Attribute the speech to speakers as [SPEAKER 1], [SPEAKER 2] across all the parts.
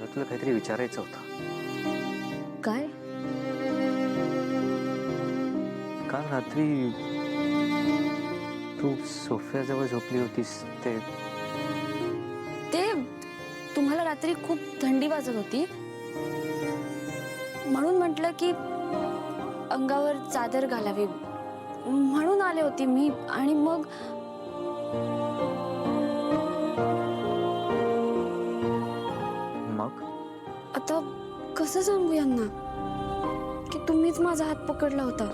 [SPEAKER 1] मला तुला काहीतरी विचारायचं होतं.
[SPEAKER 2] काय?
[SPEAKER 1] काल रात्री तू सोफ्याजवळ झोपली होतीस ते
[SPEAKER 2] ते तुम्हाला रात्री खूप थंडी वाजत होती म्हणून म्हटलं की अंगावर चादर घालावी म्हणून आले होते मी आणि मग
[SPEAKER 1] मग
[SPEAKER 2] आता कसं सांगू यांना की तुम्हीच माझा हात पकडला होता.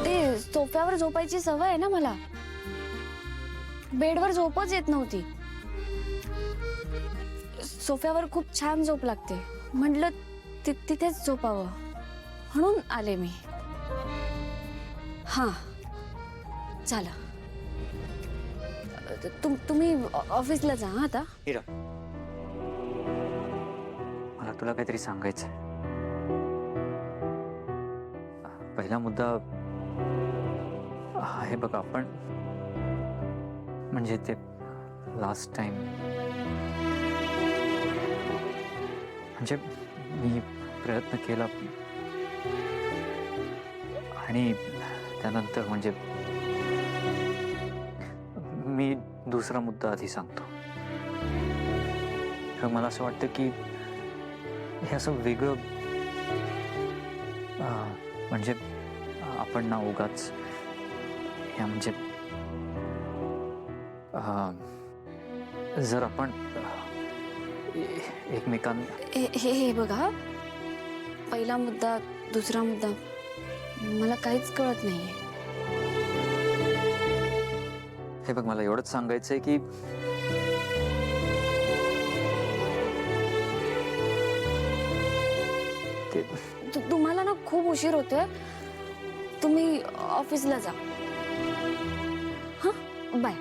[SPEAKER 2] ते सोफ्यावर झोपायची सवय आहे ना मला. बेडवर झोपच येत नव्हती. सोफ्यावर खूप छान झोप लागते. म्हटलं तिथेच झोपावं म्हणून आले मी. हां चला तुम्ही ऑफिसला जा आता.
[SPEAKER 1] हिरा, मला तुला काहीतरी सांगायचंय. पहिला मुद्दा आहे बघा, आपण म्हणजे ते लास्ट टाइम म्हणजे मी प्रयत्न केला आणि त्यानंतर म्हणजे मी दुसरा मुद्दा आधी सांगतो. तर मला असं वाटतं की हे असं वेगळं म्हणजे आपण ना उगाच हे म्हणजे जर आपण एकमेकांना
[SPEAKER 2] हे बघा, पहिला मुद्दा दुसरा मुद्दा मला काहीच कळत नाहीये.
[SPEAKER 1] हे बघ, मला एवढंच सांगायचंय की
[SPEAKER 2] तुम्हाला ना खूप उशीर होतोय. तुम्ही ऑफिसला जा. हां बाय.